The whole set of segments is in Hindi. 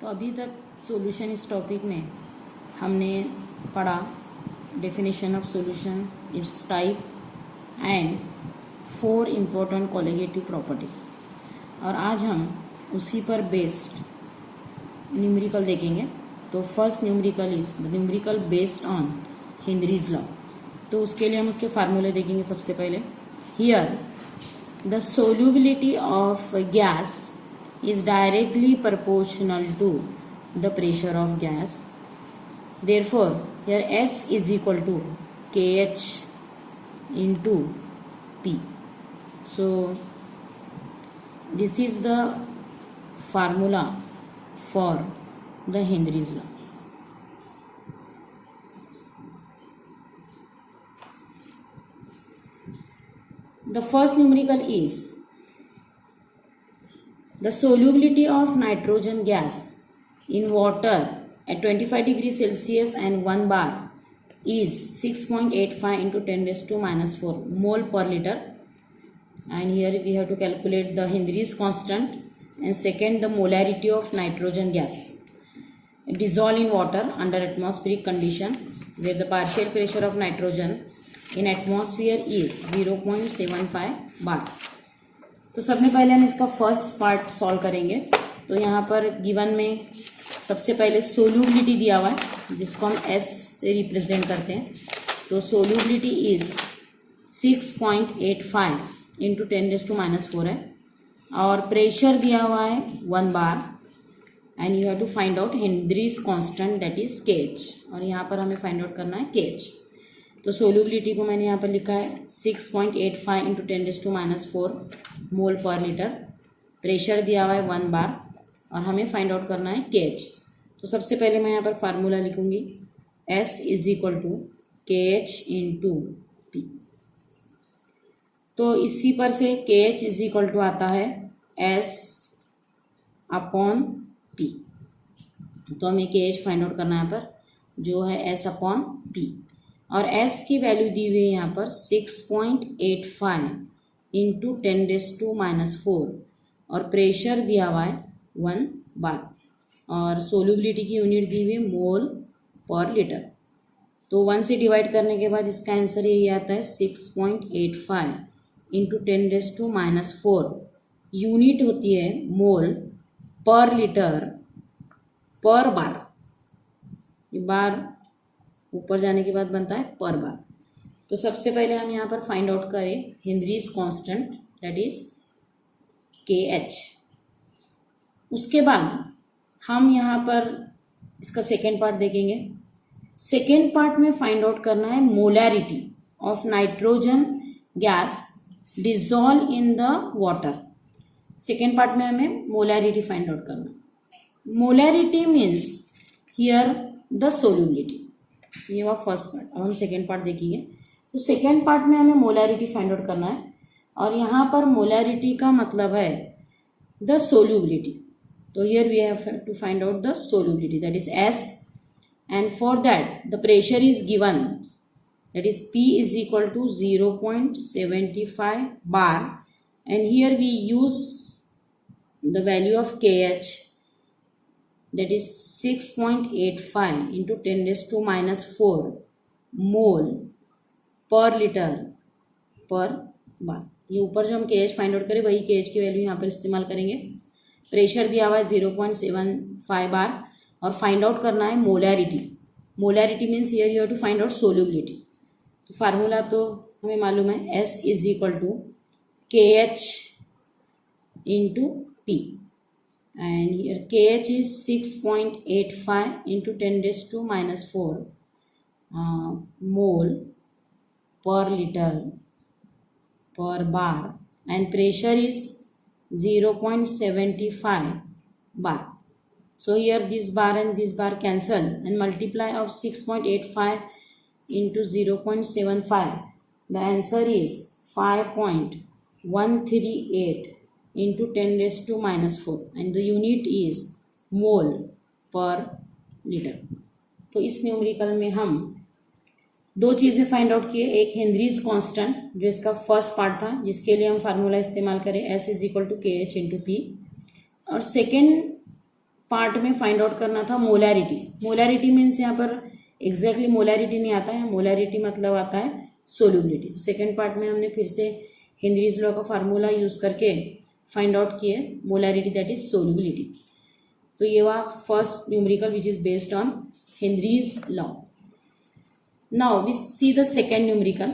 तो अभी तक सॉल्यूशन इस टॉपिक में हमने पढ़ा definition of solution, it's type and 4 important colligative properties. और आज हम उसी पर बेस्ड न्यूमेरिकल देखेंगे। तो first numerical is the numerical based on Henry's law. तो उसके लिए हम उसके फार्मूले देखेंगे। सबसे पहले here the solubility of gas is directly proportional to the pressure of gas. Therefore, here S is equal to KH into P. So, this is the formula for the Henry's law. The first numerical is the solubility of nitrogen gas in water at 25 degrees Celsius and 1 bar is 6.85 into 10 raised to minus 4 mole per liter. And here we have to calculate the Henry's constant, and second the molarity of nitrogen gas dissolved in water under atmospheric condition where the partial pressure of nitrogen in atmosphere is 0.75 bar. तो सबसे पहले हम इसका फर्स्ट पार्ट सॉल्व करेंगे। तो यहाँ पर गिवन में सबसे पहले सोल्यूबिलिटी दिया हुआ है जिसको हम S से रिप्रेजेंट करते हैं। तो solubility is 6.85 into 10 raise to minus 4 है, और प्रेशर दिया हुआ है 1 bar, and you have to find out Henry's constant that is KH, और यहाँ पर हमें फाइंड आउट करना है KH। तो सोल्यूबिलिटी को मैंने यहाँ पर लिखा है 6.85 into 10 raise to minus 4 mole per litre. Pressure दिया हुआ है 1 बार, और हमें फाइंड आउट करना है KH। तो सबसे पहले मैं यहाँ पर फार्मूला लिखूँगी S is equal to KH into P। तो इसी पर से KH इज इक्वल टू आता है S अपॉन P। तो हमें KH फाइंड आउट करना है यहाँ पर, जो है S अपॉन P, और S की वैल्यू दी हुई है यहाँ पर 6.85 इंटू 10 रेज़ टू माइनस 4, और प्रेशर दिया हुआ है 1 बार, और सोल्यूबिलिटी की यूनिट दी हुई है मोल पर लीटर। तो 1 से डिवाइड करने के बाद इसका आंसर यही आता है 6.85 into 10 raise to minus 4। Unit होती है मोल पर लीटर पर बार। ये बार ऊपर जाने के बाद बनता है पर बार। तो सबसे पहले हम यहाँ पर फाइंड आउट करें Henrys constant that is KH। उसके बाद हम यहाँ पर इसका सेकेंड पार्ट देखेंगे। सेकेंड पार्ट में फाइंड आउट करना है molarity of nitrogen gas dissolve in the water. Second part में हमें मोलैरिटी फाइंड आउट करना। Molarity means here the solubility. ये हुआ फर्स्ट पार्ट। अब हम सेकेंड पार्ट देखेंगे। तो सेकेंड पार्ट में हमें मोलैरिटी फाइंड आउट करना है, और यहाँ पर मोलैरिटी का मतलब है द सोल्यूबिलिटी। तो here we have to find out the solubility that is S, and for that the pressure is given that is P is equal to 0.75 bar, and here we use the value of KH that is 6.85 into 10 raised to minus 4 mole per litre per बार। ये ऊपर जो हम KH फाइंड आउट करें वही KH की वैल्यू यहाँ पर इस्तेमाल करेंगे। प्रेशर दिया हुआ है 0.75 बार, और फाइंड आउट करना है molarity. Molarity means here you have to find out solubility. तो फार्मूला तो हमें मालूम है S is equal to KH into P, and here KH is 6.85 into 10 raised to minus 4 mole per liter per bar, and pressure is 0.75 bar. So here this bar and this bar cancel, and multiply of 6.85 into 0.75. The answer is 5.138 into 10 raised to minus 4, and the unit is mole per liter. तो इस न्यूमेरिकल में हम दो चीज़ें फाइंड आउट किए। एक हेनरीज कांस्टेंट जो इसका फर्स्ट पार्ट था, जिसके लिए हम फार्मूला इस्तेमाल करें S is equal to KH into P, और सेकेंड पार्ट में फाइंड आउट करना था मोलैरिटी। मोलैरिटी मीन्स यहाँ पर एग्जैक्टली मोलैरिटी नहीं आता है, मोलैरिटी मतलब आता है सोल्यूबिलिटी। तो सेकेंड पार्ट में हमने फिर से हेनरीज लॉ का फार्मूला यूज़ करके फाइंड आउट किए मोलैरिटी, दैट इज सोल्यूबिलिटी। तो ये हुआ first numerical which is based on Henry's law. Now we see the second numerical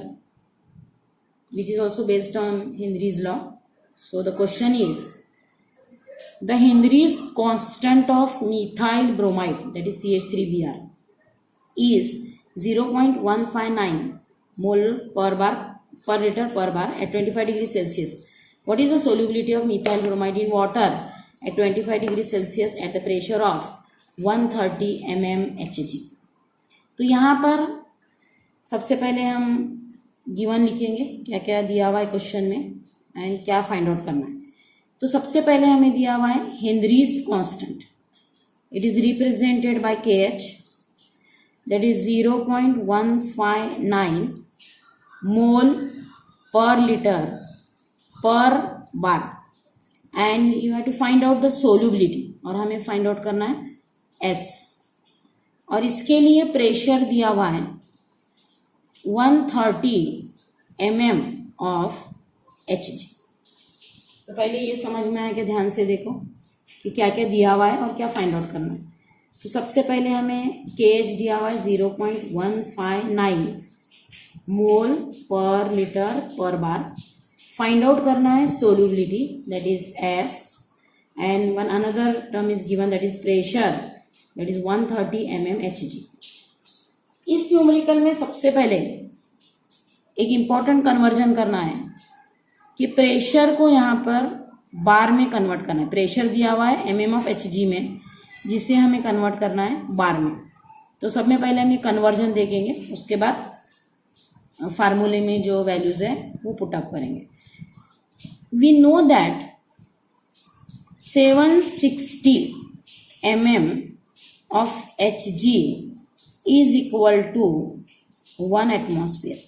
which is also based on Henry's law. So the question is, the Henry's constant of methyl bromide, that is CH3Br, is 0.159 mole per bar per liter per bar at 25 degrees Celsius. What is the solubility of methyl bromide in water at 25 degrees Celsius at the pressure of 130 mmHg? तो यहाँ पर सबसे पहले हम गिवन लिखेंगे क्या क्या दिया हुआ है क्वेश्चन में एंड क्या फाइंड आउट करना है। तो सबसे पहले हमें दिया हुआ है Henry's constant, it is represented by KH, that is 0.159 mole per litre per bar, and you have to find out the solubility, और हमें फाइंड आउट करना है S, और इसके लिए प्रेशर दिया हुआ है 130 mm ऑफ Hg। तो पहले ये समझ में आया कि ध्यान से देखो कि क्या क्या दिया हुआ है और क्या फाइंड आउट करना है। तो सबसे पहले हमें KH दिया हुआ है 0.159 मोल पर लीटर पर बार। फाइंड आउट करना है solubility, that is S, and one another term is given, that is pressure, that is 130 mmHg। इस न्यूमेरिकल में सबसे पहले एक इम्पॉर्टेंट कन्वर्जन करना है कि प्रेशर को यहाँ पर बार में कन्वर्ट करना है। प्रेशर दिया हुआ है mmHg में, जिसे हमें कन्वर्ट करना है बार में। तो सब में पहले हम ये कन्वर्जन देखेंगे, उसके बाद फार्मूले में जो वैल्यूज है वो पुट अप करेंगे। We know that 760 mm of Hg is equal to 1 atmosphere.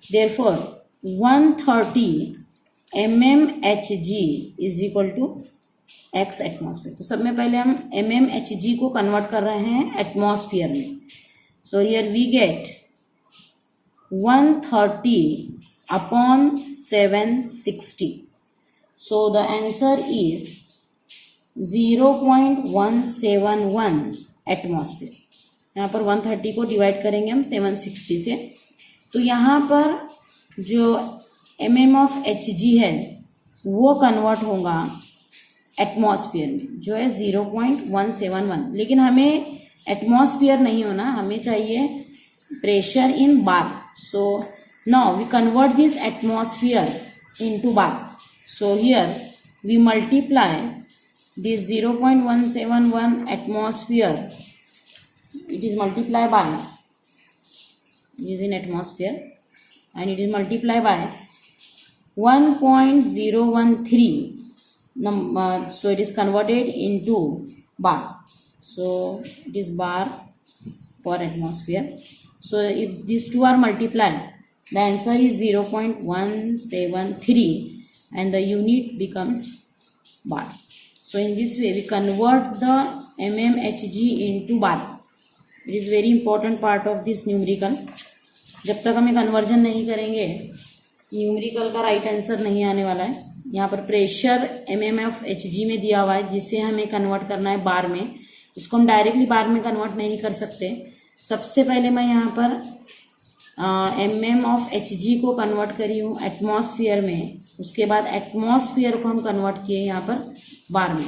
Therefore 130 mmHg is equal to x atmosphere. तो सब में पहले हम mmHg को कन्वर्ट कर रहे हैं एटमॉस्फेयर में। So here we get 130 upon 760. So the answer is 0.171 atmosphere. यहाँ पर 130 को डिवाइड करेंगे हम 760 से, तो यहाँ पर जो mm ऑफ Hg है वो कन्वर्ट होगा एटमॉस्फेयर में, जो है 0.171। लेकिन हमें एटमॉस्फेयर नहीं होना, हमें चाहिए pressure in bar. So now we convert this atmosphere into bar. So here we multiply this 0.171 atmosphere, it is multiplied by, is in atmosphere, and it is multiplied by 1.013 number, so it is converted into bar, so it is bar per atmosphere. So if these two are multiplied, the answer is 0.173 and the unit becomes bar. So in this way we convert the mmHg into bar. It is very important part of this numerical. जब तक हमें कन्वर्जन नहीं करेंगे न्यूमेरिकल का राइट आंसर नहीं आने वाला है। यहाँ पर प्रेशर mmHg में दिया हुआ है, जिसे हमें कन्वर्ट करना है बार में। इसको हम डायरेक्टली बार में कन्वर्ट नहीं कर सकते। सबसे पहले मैं यहाँ पर mmHg को कन्वर्ट करी हूँ एटमॉस्फेयर में, उसके बाद एटमॉस्फेयर को हम कन्वर्ट किए यहाँ पर बार में।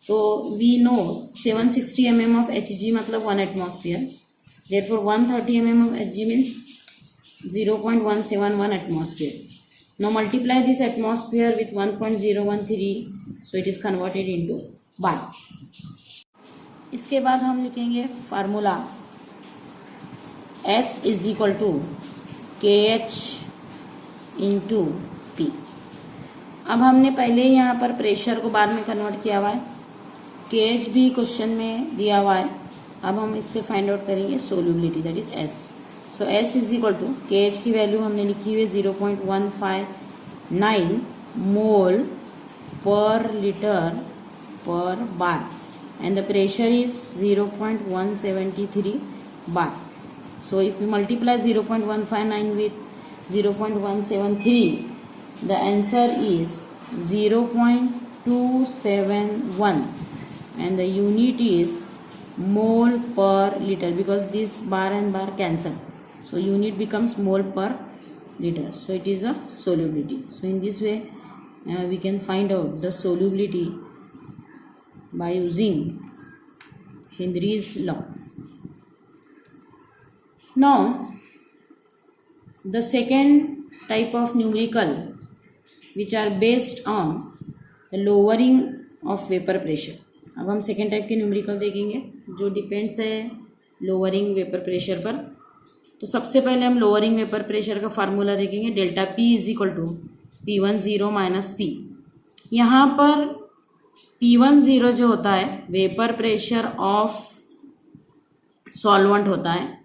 तो we know 760 mm of Hg मतलब 1 atmosphere, therefore 130 mm of Hg means 0.171 atmosphere. Now multiply this atmosphere with 1.013, so it is converted into bar. इसके बाद हम लिखेंगे formula S is equal to KH into P। अब हमने पहले यहाँ पर प्रेशर को बार में कन्वर्ट किया हुआ है, KH भी क्वेश्चन में दिया हुआ है। अब हम इससे फाइंड आउट करेंगे solubility, that is S। So S is equal to KH की वैल्यू हमने लिखी हुई 0.159 mole per litre per bar, and the pressure is 0.173 bar. So if we multiply 0.159 with 0.173, the answer is 0.271 and the unit is mole per liter, because this bar and bar cancel, so unit becomes mole per liter. So it is a solubility. So in this way we can find out the solubility by using Henry's law. Now the second type of numerical which are based on the lowering of vapor pressure. अब हम सेकेंड टाइप के न्यूमेरिकल देखेंगे जो डिपेंड्स है लोअरिंग वेपर प्रेशर पर. तो सबसे पहले हम लोअरिंग वेपर प्रेशर का फार्मूला देखेंगे. Delta P is equal to P10 minus P. यहाँ पर P10 जो होता है वेपर प्रेशर ऑफ सॉल्वेंट होता है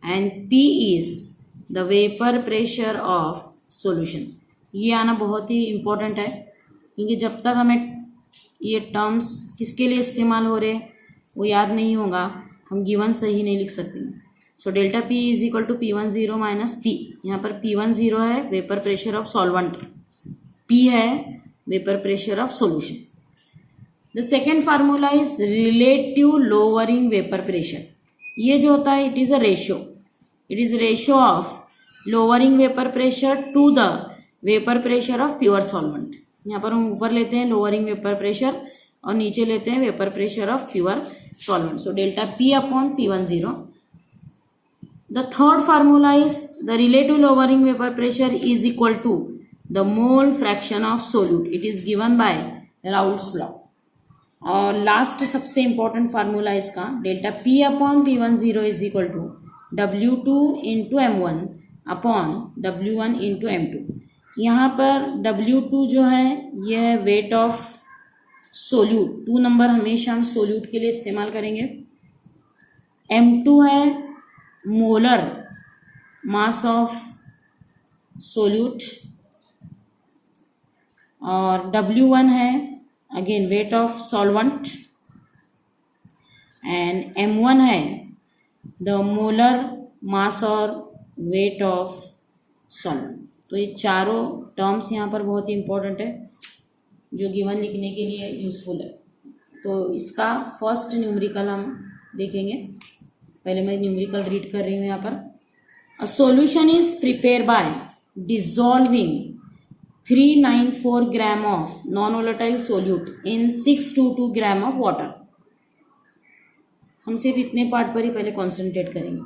and P is the vapour pressure of solution. ये आना बहुत ही इम्पोर्टेंट है क्योंकि जब तक हमें ये टर्म्स किसके लिए इस्तेमाल हो रहे वो याद नहीं होगा हम गिवन सही नहीं लिख सकते. So delta P is equal to P10 minus P. यहाँ पर P10 है vapour pressure of solvent, P है vapour pressure of solution. The second formula is relative lowering vapour pressure. ये जो होता है it is a ratio. It is ratio of lowering vapour pressure to the vapour pressure of pure solvent. यहाँ पर हम ऊपर लेते हैं लोअरिंग वेपर प्रेशर और नीचे लेते हैं vapour pressure of pure solvent. So delta P upon P10. The third formula is the relative lowering vapour pressure is equal to the mole fraction of solute. It is given by Raoult's law. और लास्ट सबसे इंपॉर्टेंट फार्मूला इसका delta P upon P10 is equal to W2 into M1 upon W1 into M2. यहाँ पर W2 जो है यह है वेट ऑफ सोल्यूट. 2 नंबर हमेशा हम सोल्यूट के लिए इस्तेमाल करेंगे. M2 है मोलर मास ऑफ सोल्यूट और W1 है again weight of solvent and M1 है द मोलर मास और वेट ऑफ सॉल्वेंट. तो ये चारों टर्म्स यहाँ पर बहुत ही इम्पोर्टेंट है जो गिवन लिखने के लिए यूज़फुल है. तो इसका फर्स्ट न्यूमेरिकल हम देखेंगे. पहले मैं न्यूमेरिकल रीड कर रही हूँ यहाँ पर. A solution is prepare by dissolving 394 gram of non volatile solute in 622 gram of water. हम सिर्फ इतने पार्ट पर ही पहले कॉन्सेंट्रेट करेंगे.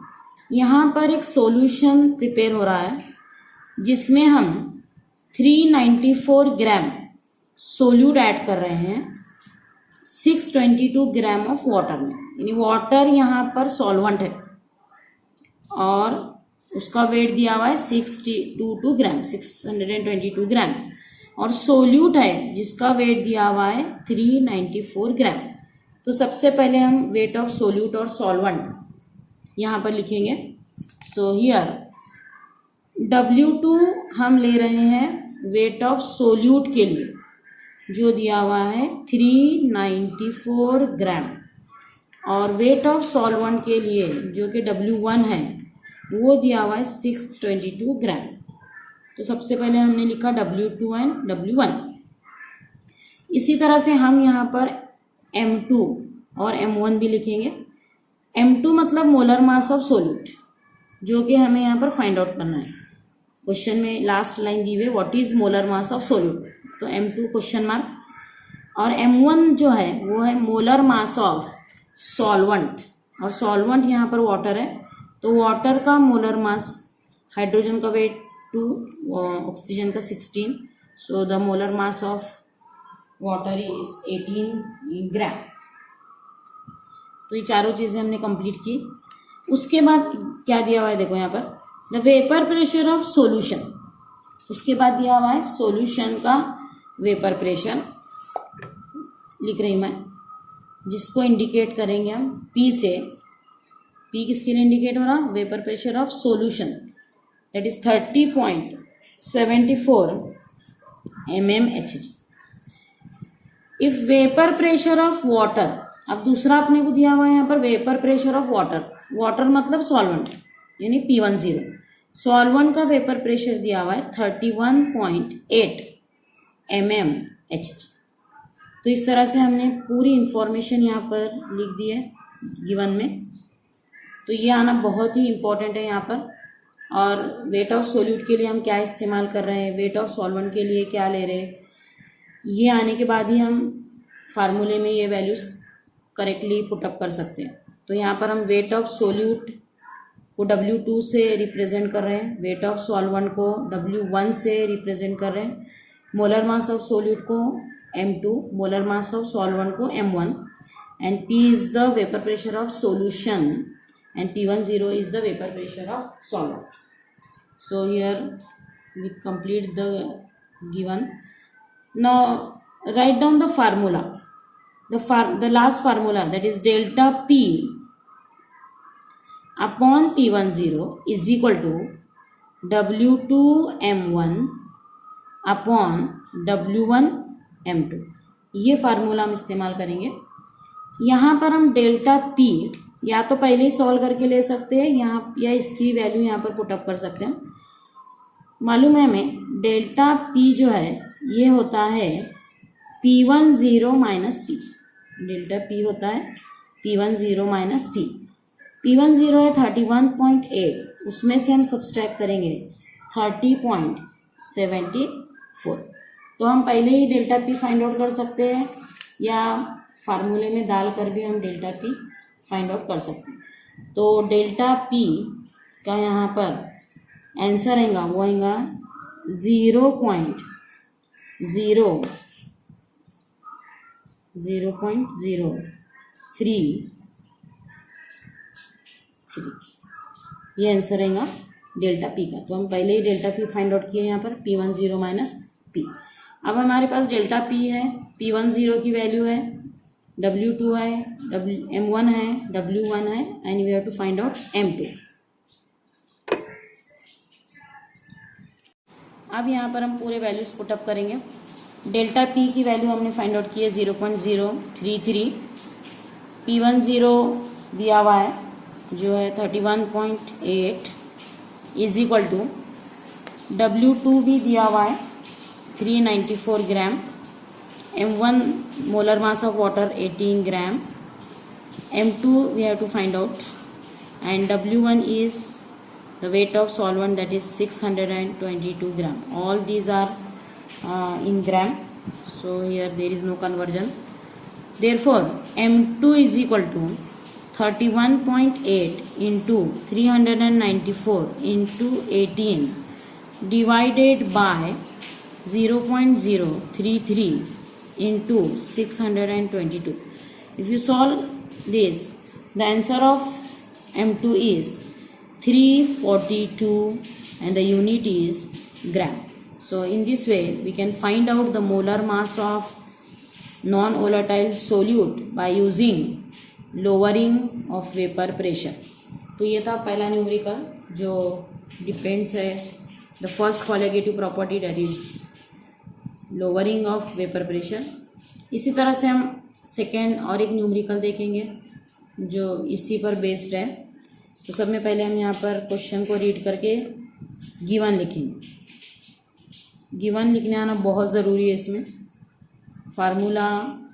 यहाँ पर एक सॉल्यूशन प्रिपेयर हो रहा है जिसमें हम 394 ग्राम सोल्यूट ऐड कर रहे हैं 622 ग्राम ऑफ वाटर में. यानी वाटर यहाँ पर सॉल्वेंट है और उसका वेट दिया हुआ है 622 ग्राम 622 ग्राम और सोल्यूट है जिसका वेट दिया हुआ है 394 ग्राम. तो सबसे पहले हम वेट ऑफ सोल्यूट और सॉल्वेंट यहाँ पर लिखेंगे. सो हियर W2 हम ले रहे हैं वेट ऑफ सोल्यूट के लिए जो दिया हुआ है 394 ग्राम और वेट ऑफ सॉल्वेंट के लिए जो कि W1 है वो दिया हुआ है 622 ग्राम. तो सबसे पहले हमने लिखा W2 एंड W1. इसी तरह से हम यहाँ पर M2 और M1 भी लिखेंगे. M2 मतलब मोलर मास ऑफ सोल्यूट जो कि हमें यहाँ पर फाइंड आउट करना है. क्वेश्चन में लास्ट लाइन दी हुई what is molar mass of solute. तो M2 क्वेश्चन मार्क. और M1 जो है वो है मोलर मास ऑफ सॉल्वेंट और सॉल्वेंट यहाँ पर वाटर है. तो वाटर का मोलर मास हाइड्रोजन का वेट 2 ऑक्सीजन का 16. So the molar mass of water is 18 ग्राम. तो ये चारों चीज़ें हमने कंप्लीट की. उसके बाद क्या दिया हुआ है देखो यहाँ पर the vapour pressure of solution. उसके बाद दिया हुआ है सॉल्यूशन का वेपर प्रेशर लिख रही मैं जिसको इंडिकेट करेंगे हम P से. P किसके लिए इंडिकेट हो रहा vapour pressure of solution that is 30.74 mmHg. If vapour pressure of water अब दूसरा अपने को दिया हुआ है यहाँ पर vapour pressure of water, water मतलब सॉल्वेंट यानी P10। सॉल्वेंट का वेपर प्रेशर दिया हुआ है 31.8 mmHg। तो इस तरह से हमने पूरी इंफॉर्मेशन यहाँ पर लिख दी है गिवन में। तो ये आना बहुत ही इम्पोर्टेंट है यहाँ पर। और वेट ऑफ सोल्यूट के लिए हम क्या इस्तेमाल कर रहे हैं, वेट ऑफ सॉल्वेंट के लिए क्या ले रहे हैं, ये आने के बाद ही हम फार्मूले में ये वैल्यूज़ करेक्टली पुटअप कर सकते हैं। तो यहाँ पर हम वेट ऑफ सोल्यूट को W2 से रिप्रेजेंट कर रहे हैं, वेट ऑफ सॉल्वेंट को W1 से रिप्रेजेंट कर रहे हैं, मोलर मास ऑफ सोल्यूट को M2, molar mass of solvent को M1, and P is the vapour pressure of solution and P10 is the vapor pressure of solvent. So here we complete the given. Now write down the formula. The last formula, that is delta P upon P10 is equal to W2M1 upon W1M2। ये फार्मूला हम इस्तेमाल करेंगे। यहाँ पर हम डेल्टा P या तो पहले ही सॉल्व करके ले सकते हैं यहाँ, या इसकी वैल्यू यहाँ पर पुटअप कर सकते हैं। मालूम है हमें डेल्टा P जो है ये होता है P10 minus P। Delta P होता है P10 माइनस P। P10 है 31.8, उसमें से हम सब्सट्रैक्ट करेंगे 30.74। तो हम पहले ही डेल्टा P फाइंड आउट कर सकते हैं या फार्मूले में डाल कर भी हम डेल्टा P फाइंड आउट कर सकते हैं। तो डेल्टा P का यहाँ पर आंसर आएगा वो आएगा 0.003। ये आंसर आएगा डेल्टा P का। तो हम पहले ही डेल्टा P फाइंड आउट किए यहाँ पर P10 माइनस P। अब हमारे पास डेल्टा P है, P10 की वैल्यू है, W2 है, M1 है, W1 है, and we have to find out M2। अब यहाँ पर हम पूरे वैल्यूज पुटअप करेंगे। डेल्टा P की वैल्यू हमने फाइंड आउट की है 0.033। P10 दिया हुआ है जो है 31.8 इज इक्वल टू W2 भी दिया हुआ है 394 ग्राम, M1 molar mass of water 18 gram, M2 we have to find out, and W1 is the weight of solvent, that is 622 gram. All these are in gram, so here there is no conversion. Therefore M2 is equal to 31.8 into 394 into 18 divided by 0.033 into 622. If you solve this, the answer of M2 is 342 and the unit is gram. So in this way we can find out the molar mass of non-volatile solute by using lowering of vapor pressure. तो ये था पहला न्यूमेरिकल जो डिपेंड्स है the first colligative property, that is lowering of vapour pressure. इसी तरह से हम सेकेंड और एक न्यूमेरिकल देखेंगे जो इसी पर बेस्ड है। तो सब में पहले हम यहाँ पर क्वेश्चन को रीड करके गिवन लिखेंगे। गिवन लिखने आना बहुत ज़रूरी है। इसमें फार्मूला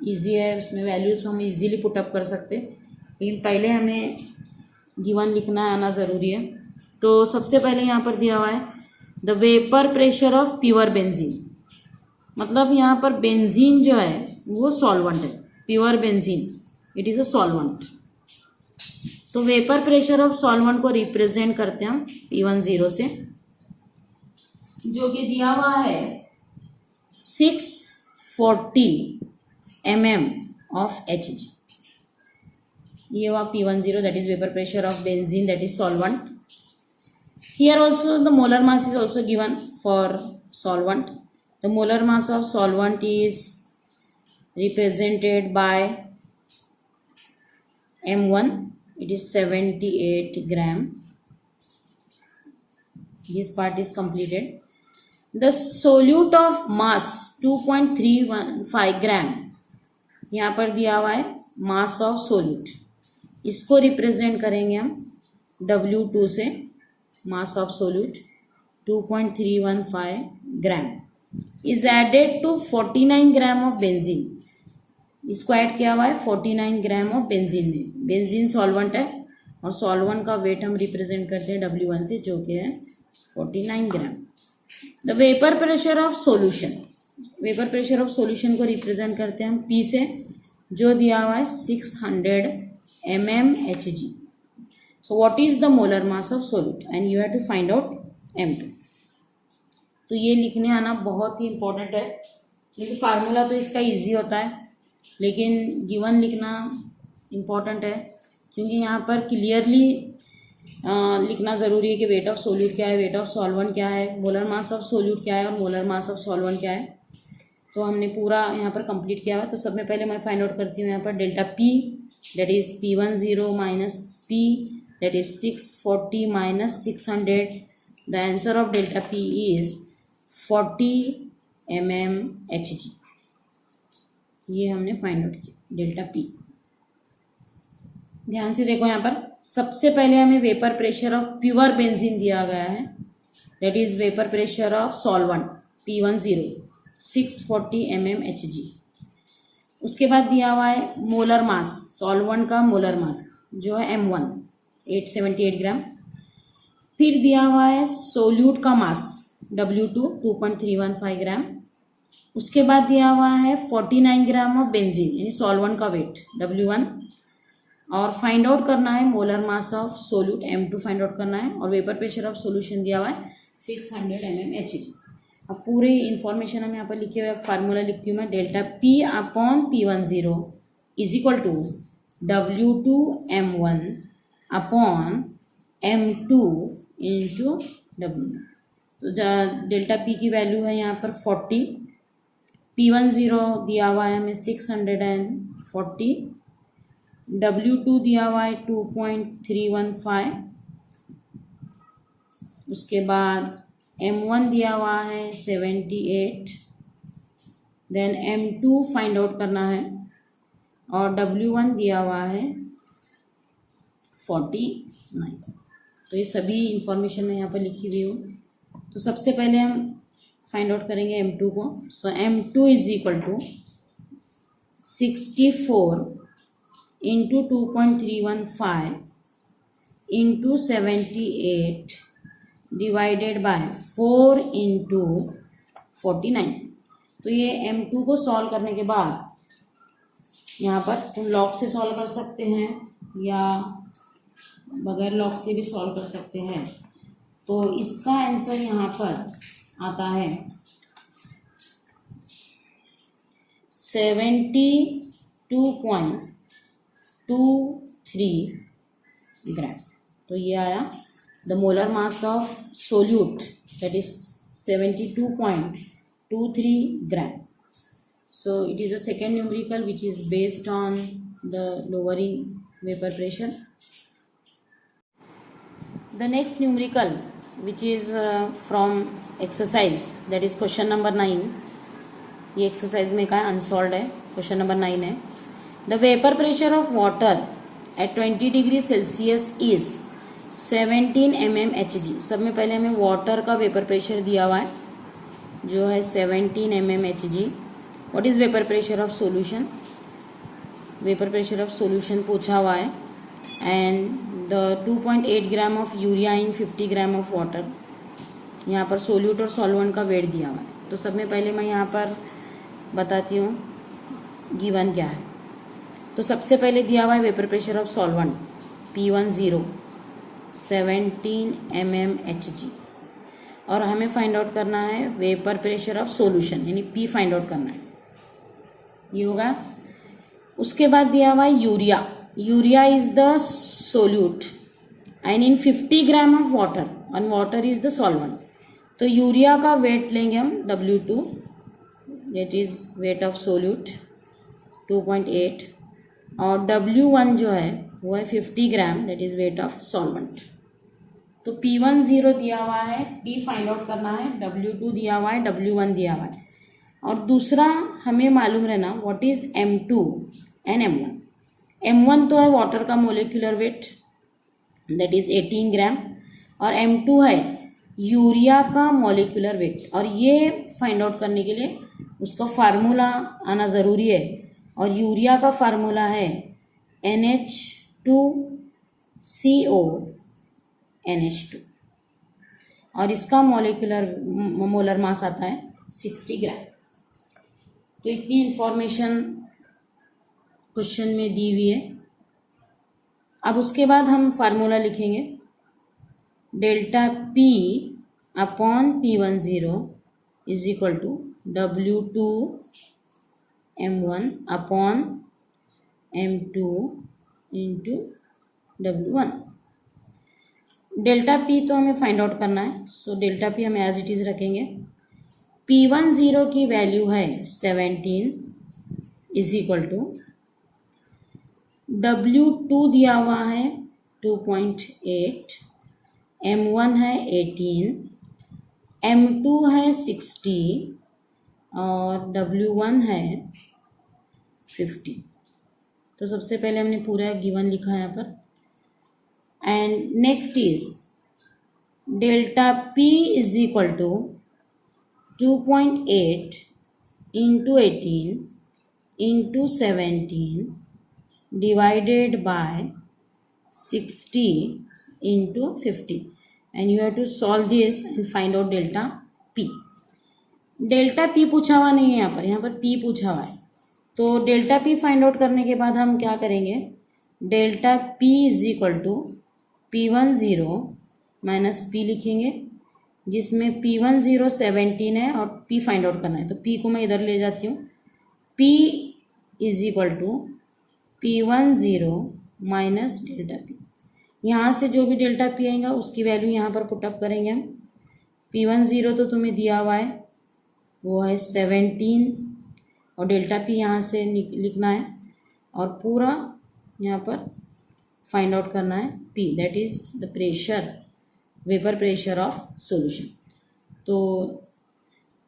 इजी है, उसमें वैल्यूज़ हम इजीली पुटअप कर सकते, लेकिन पहले हमें गिवन लिखना आना ज़रूरी है। तो सबसे पहले यहाँ पर दिया हुआ है the vapour pressure of pure benzene, मतलब यहाँ पर बेंजीन जो है वो सॉल्वेंट है, pure benzene it is a solvent. तो वेपर प्रेशर ऑफ सॉल्वेंट को रिप्रेजेंट करते हैं हम P10 से, जो कि दिया हुआ है 640 mm of Hg। ये हुआ P10, that is vapor pressure of benzene, that is solvent. Here also the molar mass is also given for solvent. The molar mass of solvent is represented by M1, it is 78 gram. This part is completed. The solute of mass 2.315 ग्राम यहाँ पर दिया हुआ है मास ऑफ सोल्यूट, इसको रिप्रेजेंट करेंगे हम W2 से, mass of solute 2.315 gram is added to 49 gram of benzene. इसको ऐड किया हुआ है 49 ग्राम ऑफ बेंजीन में। बेंजीन सॉल्वेंट है और सॉल्वेंट का वेट हम रिप्रेजेंट करते हैं W1 से, जो कि है 49 gram. The vapour pressure of solution, vapour pressure of solution को रिप्रेजेंट करते हैं हम P से, जो दिया हुआ है 600 mmHg। So what is the molar mass of solute and you have to find out M2। तो ये लिखने आना बहुत ही इंपॉर्टेंट है, क्योंकि फार्मूला तो इसका इजी होता है, लेकिन गिवन लिखना इम्पॉर्टेंट है, क्योंकि यहाँ पर क्लियरली लिखना ज़रूरी है कि वेट ऑफ सोल्यूट क्या है, वेट ऑफ सॉल्वेंट क्या है, मोलर मास ऑफ सोल्यूट क्या है और मोलर मास ऑफ सॉल्वेंट क्या है। तो हमने पूरा यहाँ पर कंप्लीट किया हुआ। तो सब में पहले मैं फाइंड आउट करती हूँ यहाँ पर delta P, that is P10 minus P, that is 640 minus 600। The answer of delta P is 40 mmHg। ये हमने फाइंड आउट किया डेल्टा P। ध्यान से देखो, यहाँ पर सबसे पहले हमें vapour pressure of pure benzene दिया गया है, that is vapour pressure of solvent P10 640 mmHg। उसके बाद दिया हुआ है मोलर मास, सॉल्वेंट का मोलर मास जो है M1 878 ग्राम। फिर दिया हुआ है सोल्यूट का मास W2 2.315 ग्राम। उसके बाद दिया हुआ है 49 ग्राम ऑफ बेंजीन यानी सॉल्वेंट का वेट W1, और फाइंड आउट करना है molar mass of solute M2 find out करना है, और वेपर प्रेशर ऑफ सोल्यूशन दिया हुआ है 600 mmHg। अब पूरी इन्फॉर्मेशन हम यहाँ पर लिखे हुए, फार्मूला लिखती हूँ मैं, delta P upon P10 is equal to W2 M1 upon M2 into W। तो डेल्टा P की वैल्यू है यहाँ पर 40, P10 दिया हुआ है हमें 640, W2 दिया हुआ है 2.315, उसके बाद M1 दिया हुआ है 78, देन M2 फाइंड आउट करना है, और W1 दिया हुआ है 49। तो ये सभी इंफॉर्मेशन मैं यहाँ पर लिखी हुई हूँ। तो सबसे पहले हम फाइंड आउट करेंगे M2 को। So M2 is equal to 64 into 2.315 into 78 divided by 4 into 49। तो ये M2 को सॉल्व करने के बाद यहाँ पर तुम लॉग से सॉल्व कर सकते हैं या बगैर लॉग से भी सॉल्व कर सकते हैं। तो इसका आंसर यहाँ पर आता है 72.23 ग्राम। तो ये आया the molar mass of solute, that is 72.23 gram. So it is a second numerical which is based on the lowering vapor pressure. The next numerical which is from exercise, that is question number 9. ये exercise में का unsolved है, question number 9 है। The vapor pressure of water at 20 degree Celsius is 17 mmHg। सब में पहले हमें वाटर का वेपर प्रेशर दिया हुआ है जो है 17 mmHg। What is vapour pressure of solution? Vapour pressure of solution पूछा हुआ है, and the 2.8 gram of urea in 50 gram of water. यहाँ पर सोल्यूट और सॉल्वेंट का वेट दिया हुआ है। तो सब में पहले मैं यहाँ पर बताती हूँ गिवन क्या है। तो सबसे पहले दिया हुआ है vapour pressure of solvent P10 17 mmHg, और हमें फाइंड आउट करना है वेपर प्रेशर ऑफ सोल्यूशन यानी P फाइंड आउट करना है, ये होगा। उसके बाद दिया हुआ है urea. Urea is the solute and in 50 gram of water, and water is the solvent. तो यूरिया का वेट लेंगे हम W2, that is weight of solute 2.8, और W1 जो है वो है 50 ग्राम, that is weight of solvent. तो P10 दिया हुआ है, P फाइंड आउट करना है, W2 दिया हुआ है, W1 दिया हुआ है, और दूसरा हमें मालूम रहना what is M2 and M1। M1 तो है वाटर का मोलिकुलर वेट, दैट इज़ 18 ग्राम, और M2 है यूरिया का मोलिकुलर वेट। और ये फाइंड आउट करने के लिए उसका फार्मूला आना ज़रूरी है, और यूरिया का फार्मूला है NH2CO NH2, और इसका मोलर मास आता है 60 ग्राम। तो इतनी इंफॉर्मेशन क्वेश्चन में दी हुई है। अब उसके बाद हम फार्मूला लिखेंगे, delta P upon P10 is equal to W2M1 upon M2 into W1। Delta P तो हमें फाइंड आउट करना है, सो डेल्टा P हम एज इट इज़ रखेंगे। P10 की वैल्यू है 17 इज इक्वल टू W2 दिया हुआ है 2.8, M1 है 18, M2 है 60 और W1 है 50। तो सबसे पहले हमने पूरा गिवन लिखा है यहाँ पर। And next is delta P is equal to 2.8 into 18 into 17 divided by 60 into 50, and you have to solve this and find out delta P। Delta P पूछा हुआ नहीं है यहाँ पर P पूछा हुआ है। तो डेल्टा P फाइंड आउट करने के बाद हम क्या करेंगे, delta P is equal to P10 minus P लिखेंगे, जिसमें P10 17 है और P फाइंड आउट करना है, तो P को मैं इधर ले जाती हूँ। P is equal to P10 minus delta P, यहाँ से जो भी डेल्टा P आएगा उसकी वैल्यू यहाँ पर पुटअप करेंगे हम। P10 तो तुम्हें दिया हुआ है, वो है 17, और डेल्टा P यहाँ से लिखना है, और पूरा यहाँ पर फाइंड आउट करना है P, that is the pressure, vapour pressure of solution. तो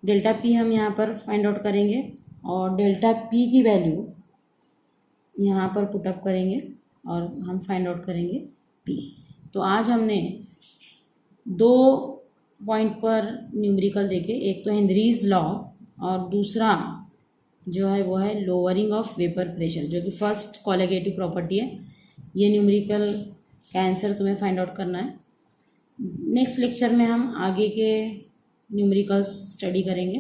डेल्टा P हम यहाँ पर फाइंड आउट करेंगे, और डेल्टा P की वैल्यू यहाँ पर पुटअप करेंगे और हम फाइंड आउट करेंगे P। तो आज हमने 2 पॉइंट पर न्यूमेरिकल देखे, एक तो हेनरीज लॉ और दूसरा जो है वो है लोअरिंग ऑफ वेपर प्रेशर, जो कि फर्स्ट कॉलिगेटिव प्रॉपर्टी है। ये न्यूमेरिकल का आंसर तुम्हें फाइंड आउट करना है। नेक्स्ट लेक्चर में हम आगे के न्यूमेरिकल्स स्टडी करेंगे।